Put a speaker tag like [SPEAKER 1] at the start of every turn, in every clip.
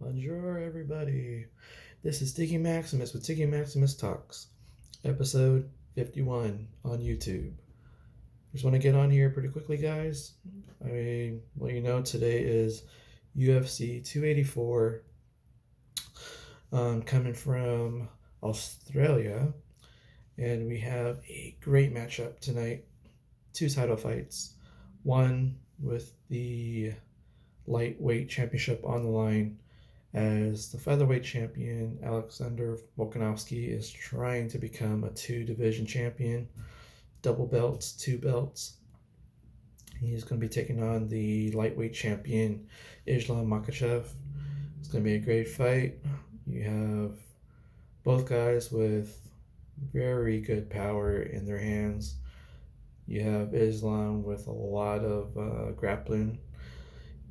[SPEAKER 1] Bonjour, everybody. This is Tiggy Maximus with Tiggy Maximus Talks, episode 51 on YouTube. Just want to get on here pretty quickly, guys. Today is UFC 284, coming from Australia, and we have a great matchup tonight. Two title fights, one with the lightweight championship on the line, as the featherweight champion Alexander Volkanovski is trying to become a two-division champion, double belts, two belts. He's going to be taking on the lightweight champion Islam Makhachev. It's going to be a great fight. You have both guys with very good power in their hands. You have Islam with a lot of grappling,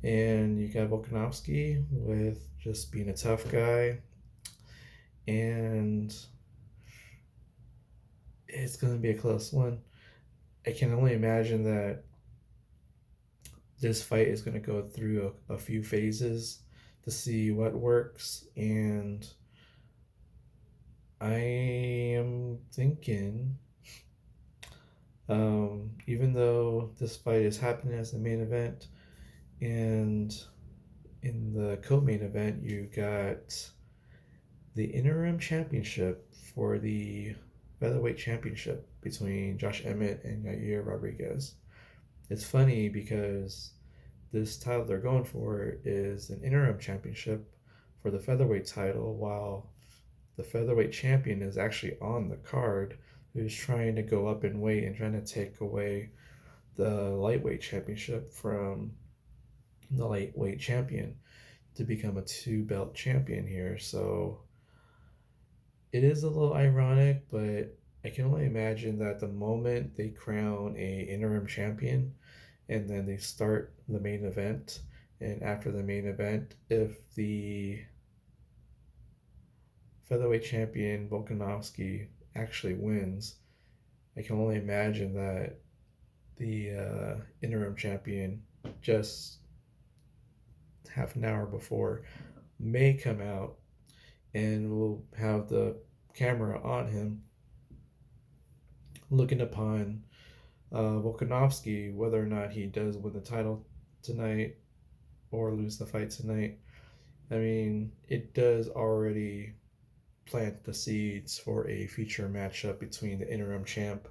[SPEAKER 1] and you got Volkanovski with just being a tough guy. And it's going to be a close one. I can only imagine that this fight is going to go through a few phases to see what works. And I am thinking, even though this fight is happening as the main event, and in the co-main event, you got the interim championship for the featherweight championship between Josh Emmett and Yair Rodriguez. It's funny because this title they're going for is an interim championship for the featherweight title, while the featherweight champion is actually on the card, who's trying to go up in weight and trying to take away the lightweight championship from the lightweight champion to become a two-belt champion here. So it is a little ironic, but I can only imagine that the moment they crown a interim champion and then they start the main event, and after the main event, if the featherweight champion Volkanovski actually wins, I can only imagine that the interim champion, just half an hour before, may come out and will have the camera on him looking upon Volkanovski, whether or not he does win the title tonight or lose the fight tonight. I mean, it does already plant the seeds for a future matchup between the interim champ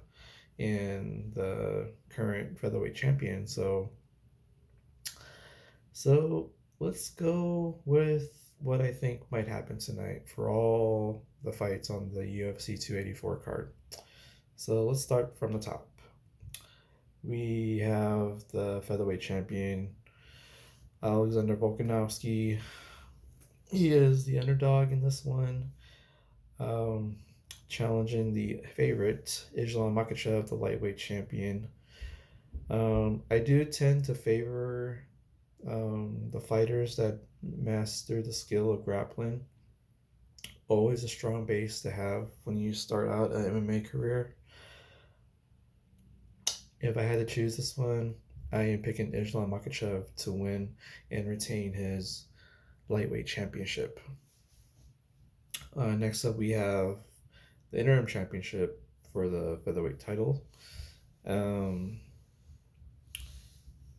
[SPEAKER 1] and the current featherweight champion. So let's go with what I think might happen tonight for all the fights on the UFC 284 card. So let's start from the top. We have the featherweight champion Alexander Volkanovski. He is the underdog in this one, challenging the favorite Islam Makhachev, the lightweight champion. I do tend to favor the fighters that master the skill of grappling. Always a strong base to have when you start out an MMA career. If I had to choose this one, I am picking Islam Makhachev to win and retain his lightweight championship. Next up, we have the interim championship for the featherweight title.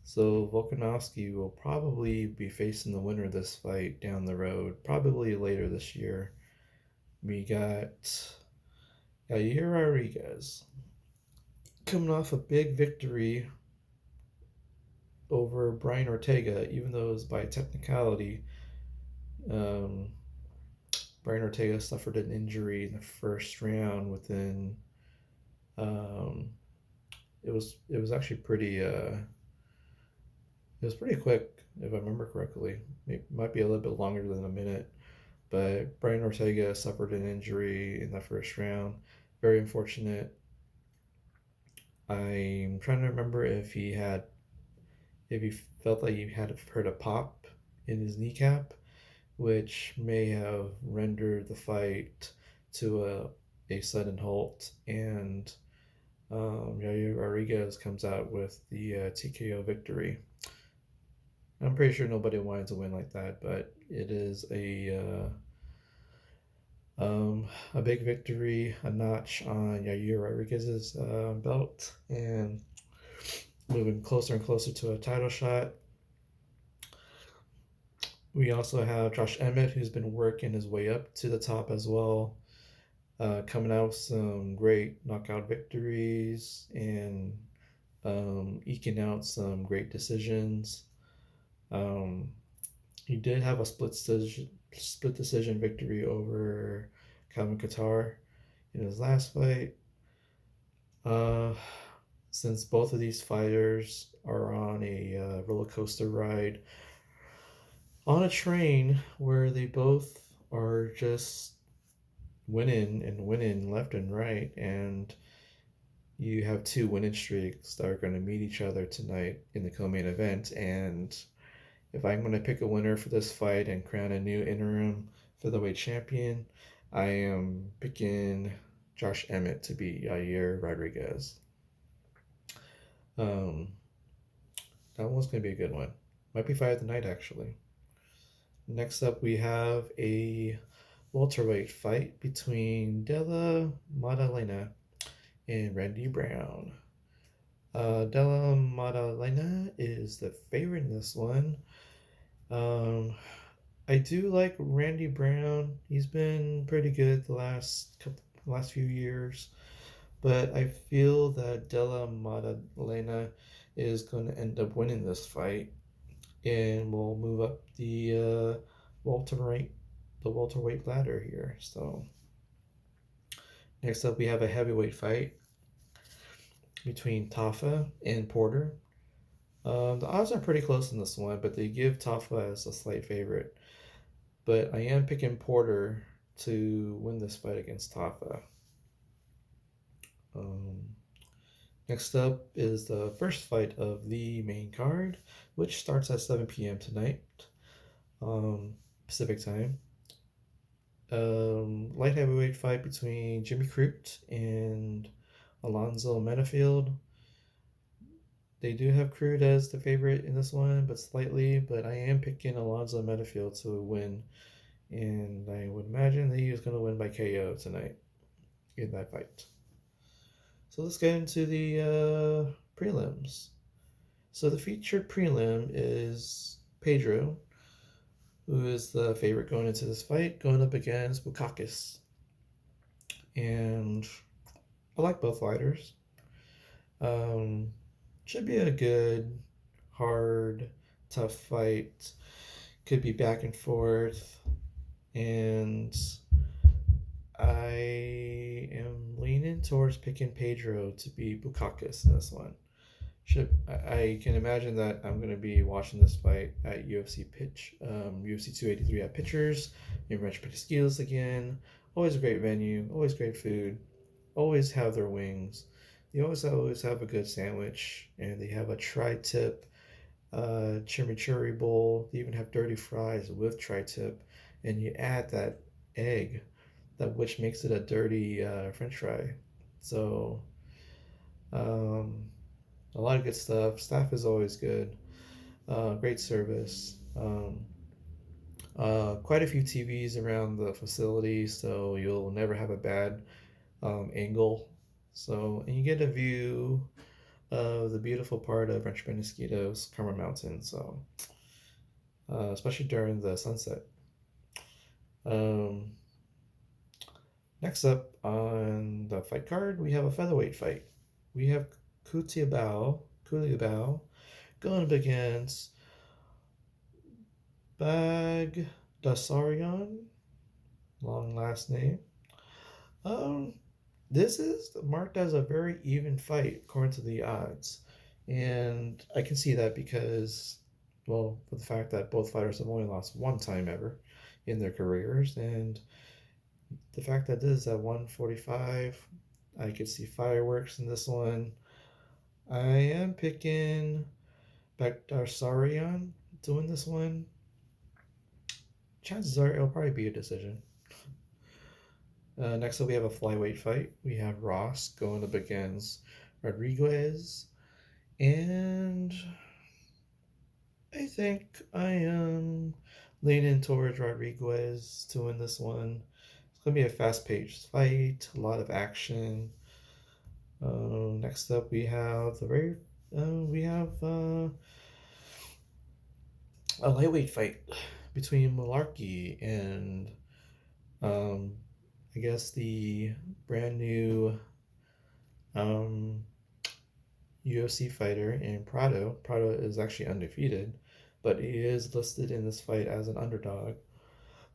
[SPEAKER 1] So Volkanovski will probably be facing the winner of this fight down the road, probably later this year. We got Yair Rodriguez coming off a big victory over Brian Ortega, even though it was by technicality. Brian Ortega suffered an injury in the first round within. It was actually pretty. It was pretty quick, if I remember correctly. It might be a little bit longer than a minute, but Brian Ortega suffered an injury in the first round. Very unfortunate. I'm trying to remember if he felt like he had heard a pop in his kneecap, which may have rendered the fight to a sudden halt, and Yair Rodriguez comes out with the TKO victory. I'm pretty sure nobody wanted to win like that, but It is a big victory, a notch on Yair Rodriguez's belt, and moving closer and closer to a title shot. We also have Josh Emmett, who's been working his way up to the top as well, coming out with some great knockout victories and eking out some great decisions. Um, he did have a split decision victory over Calvin Qatar in his last fight. Uh, since both of these fighters are on a roller coaster ride on a train where they both are just winning and winning left and right, and you have two winning streaks that are going to meet each other tonight in the co-main event. And if I'm going to pick a winner for this fight and crown a new interim featherweight champion, I am picking Josh Emmett to beat Yair Rodriguez. Um, that one's going to be a good one. Might be fight of the night, actually. Next up, we have a welterweight fight between Della Maddalena and Randy Brown. Della Maddalena is the favorite in this one. I do like Randy Brown. He's been pretty good the last few years, but I feel that Della Maddalena is going to end up winning this fight, and will move up the welterweight ladder here. So next up, we have a heavyweight fight between Tafa and Porter. The odds are pretty close in this one, but they give Tafa as a slight favorite. But I am picking Porter to win this fight against Tafa. Next up is the first fight of the main card, which starts at 7 p.m. tonight, Pacific time. Light heavyweight fight between Jimmy Crute and Alonzo Menifield. They do have Crute as the favorite in this one, but slightly. But I am picking Alonzo Menifield to win, and I would imagine that he is going to win by KO tonight in that fight. So let's get into the prelims. So the featured prelim is Pedro, who is the favorite going into this fight, going up against Bukakis. And I like both fighters. Should be a good, hard, tough fight. Could be back and forth. And I am leaning towards picking Pedro to beat Bukakis in this one. I can imagine that I'm going to be watching this fight at UFC 283 at Pitchers in Rancho Peñasquito again. Always a great venue, always great food, always have their wings. They always have a good sandwich, and they have a tri-tip chimichurri bowl. They even have dirty fries with tri-tip, and you add that egg, which makes it a dirty French fry. So, a lot of good stuff. Staff is always good. Great service. Quite a few TVs around the facility, so you'll never have a bad angle. So, and you get a view of the beautiful part of Rancho Peñasquito's Carmel Mountain. So, especially during the sunset. Next up on the fight card, we have a featherweight fight. We have Cuiabao going up against Bagdasaryan, long last name. This is marked as a very even fight according to the odds, and I can see that because, well, for the fact that both fighters have only lost one time ever in their careers, and the fact that this is at 145, I could see fireworks in this one. I am picking Bagdasaryan to win this one. Chances are it'll probably be a decision. Next up, we have a flyweight fight. We have Ross going up against Rodriguez. And I think I am leaning towards Rodriguez to win this one. It's going to be a fast-paced fight, a lot of action. Next up, we have a lightweight fight between Malarkey and um, I guess the brand new um, UFC fighter in Prado. Prado is actually undefeated, but he is listed in this fight as an underdog.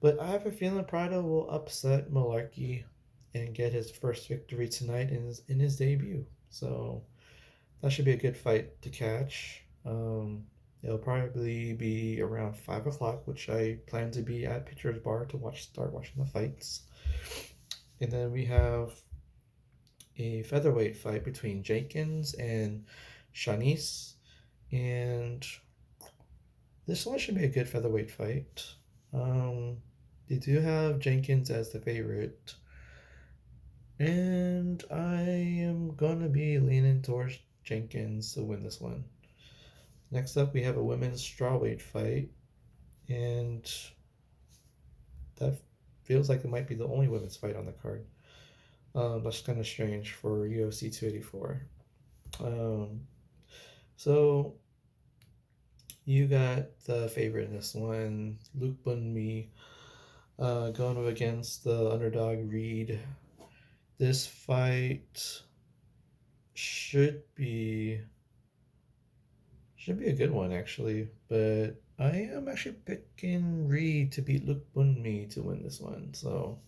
[SPEAKER 1] But I have a feeling Prado will upset Malarkey and get his first victory tonight in his debut. So that should be a good fight to catch. It'll probably be around 5 o'clock, which I plan to be at Pitcher's Bar to start watching the fights. And then we have a featherweight fight between Jenkins and Shanice, and this one should be a good featherweight fight. They do have Jenkins as the favorite, and I am gonna be leaning towards Jenkins to win this one. Next up, we have a women's strawweight fight, and that feels like it might be the only women's fight on the card. That's kind of strange for UFC 284. Um, so you got the favorite in this one, Luke Bunmi, going up against the underdog Reed. This fight should be a good one actually, but I am actually picking Reed to beat Luke Bunmi to win this one. So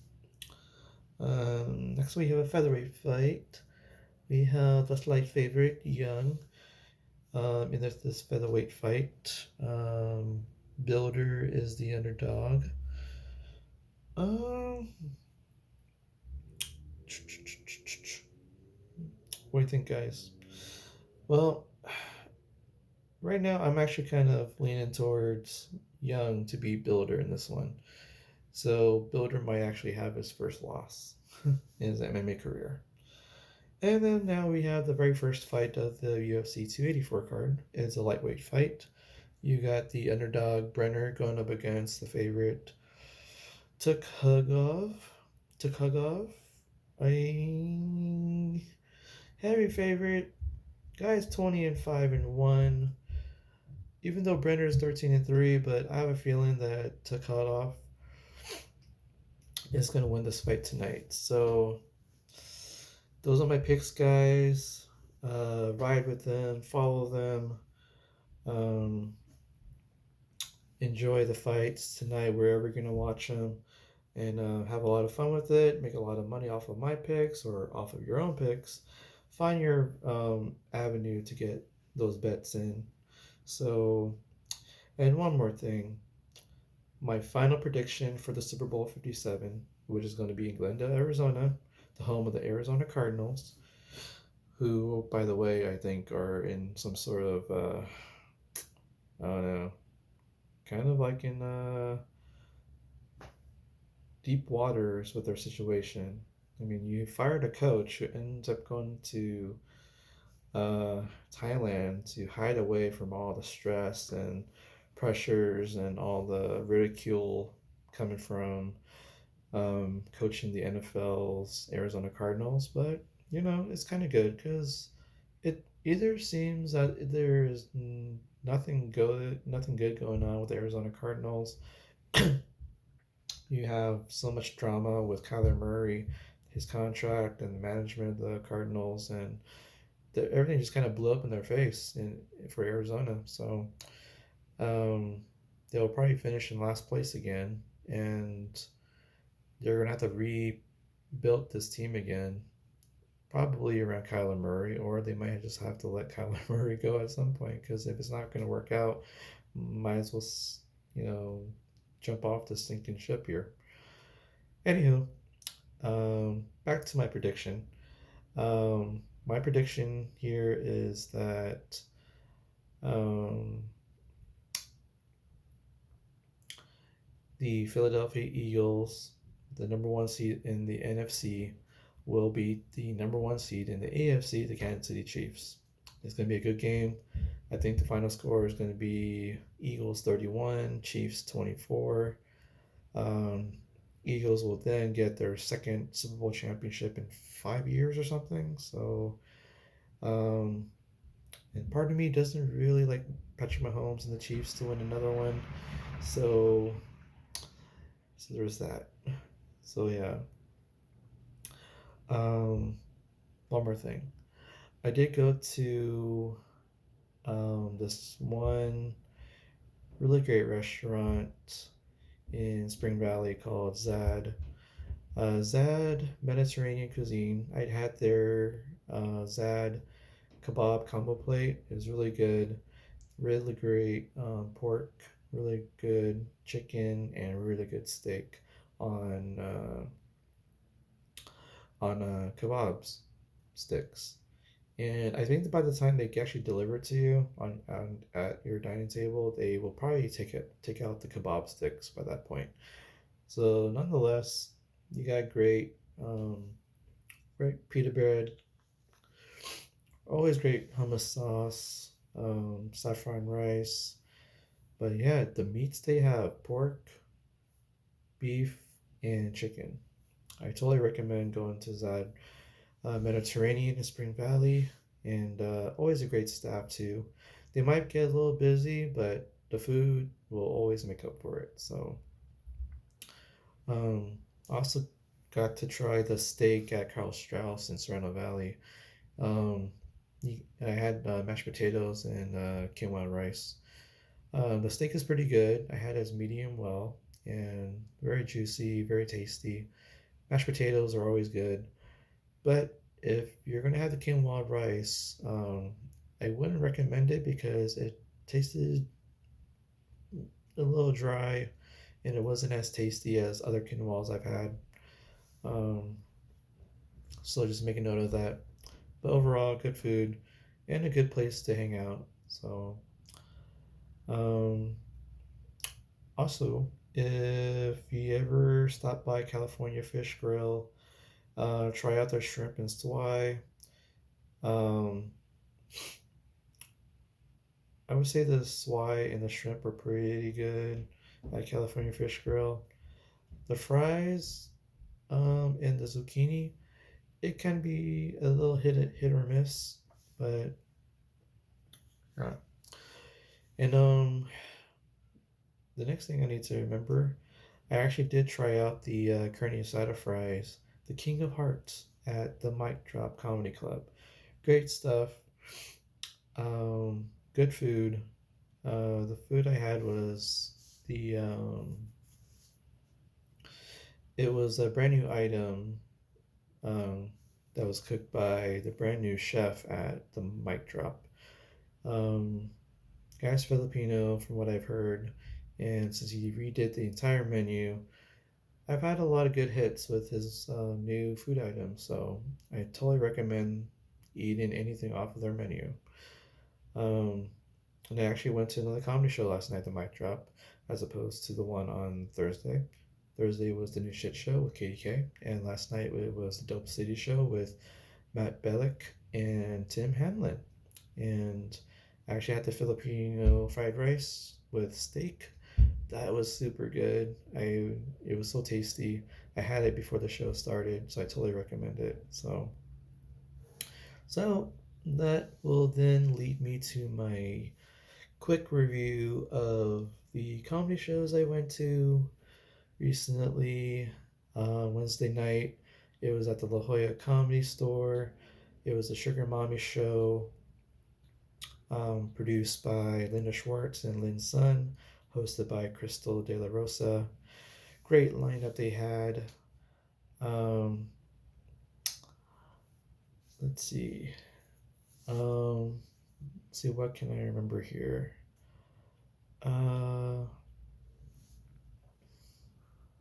[SPEAKER 1] next we have a featherweight fight. We have the slight favorite Young in this featherweight fight. Builder is the underdog. What do you think, guys? Well, right now I'm actually kind of leaning towards Young to beat Builder in this one. So Builder might actually have his first loss in his MMA career. And then now we have the very first fight of the UFC 284 card. It's a lightweight fight. You got the underdog Brenner going up against the favorite Tukhugov. I heavy favorite. Guy's 20-5-1. Even though Brenner is 13-3, but I have a feeling that Tukhugov is going to win this fight tonight. So those are my picks, guys. Ride with them, follow them. Enjoy the fights tonight wherever you're going to watch them, and have a lot of fun with it. Make a lot of money off of my picks or off of your own picks. Find your avenue to get those bets in. So, and one more thing. My final prediction for the Super Bowl 57, which is going to be in Glendale, Arizona, the home of the Arizona Cardinals, who, by the way, I think are in some sort of, I don't know, kind of like in deep waters with their situation. I mean, you fired a coach who ends up going to Thailand to hide away from all the stress and pressures and all the ridicule coming from coaching the NFL's Arizona Cardinals. But it's kind of good because it either seems that there is nothing good going on with the Arizona Cardinals. You have so much drama with Kyler Murray, his contract, and the management of the Cardinals, and everything just kind of blew up in their face for Arizona. So they'll probably finish in last place again, and they're gonna have to rebuild this team again, probably around Kyler Murray, or they might just have to let Kyler Murray go at some point, because if it's not going to work out, might as well, jump off the sinking ship here. Anywho, back to my prediction. My prediction here is that the Philadelphia Eagles, the number one seed in the NFC, will beat the number one seed in the AFC, the Kansas City Chiefs. It's going to be a good game. I think the final score is going to be Eagles 31, Chiefs 24. Um, Eagles will then get their second Super Bowl championship in 5 years or something. So, um, and part of me doesn't really like Patrick Mahomes and the Chiefs to win another one. So, so there's that. So yeah. Um, One more thing. I did go to this one really great restaurant in Spring Valley called Zadd. Zadd Mediterranean cuisine. I'd had their Zadd kebab combo plate. It was really good, really great pork, really good chicken, and really good steak on kebabs sticks. And I think that by the time they actually deliver it to you on at your dining table, they will probably take out the kebab sticks by that point. So nonetheless, you got um, great pita bread, always great hummus sauce, saffron rice. But yeah, the meats they have pork, beef, and chicken. I totally recommend going to Zadd Mediterranean in Spring Valley, and always a great staff too. They might get a little busy, but the food will always make up for it. So, um, also got to try the steak at Carl Strauss in Sorrento Valley. Um, I had mashed potatoes and quinoa rice. The steak is pretty good. I had it as medium well and very juicy, very tasty. Mashed potatoes are always good. But if you're gonna have the quinoa rice, I wouldn't recommend it because it tasted a little dry and it wasn't as tasty as other quinoas I've had. Um, so just make a note of that. But overall, good food and a good place to hang out. So, um, also, if you ever stop by California Fish Grill, try out their shrimp and swai. Um, I would say the swai and the shrimp are pretty good at California Fish Grill. The fries and the zucchini, it can be a little hit or miss, but yeah. And the next thing I need to remember, I actually did try out the carne asada fries, the King of Hearts at the Mic Drop Comedy Club. Great stuff. Good food. The food I had was the it was a brand new item um, that was cooked by the brand new chef at the Mic Drop. Um, Guy's Filipino, from what I've heard, and since he redid the entire menu, I've had a lot of good hits with his new food items. So I totally recommend eating anything off of their menu. Um, and I actually went to another comedy show last night, the Mic Drop, as opposed to the one on Thursday. Thursday was the New Shit Show with KDK, and last night it was the Dope City Show with Matt Bellick and Tim Hamlin. And I actually had the Filipino fried rice with steak. That was super good. It was so tasty. I had it before the show started, so I totally recommend it. So that will then lead me to my quick review of the comedy shows I went to recently. Wednesday night, it was at the La Jolla Comedy Store. It was a Sugar Mommy show, produced by Linda Schwartz and Lynn Sun, hosted by Crystal De La Rosa. Great lineup they had. Um, let's see. Let's see, what can I remember here?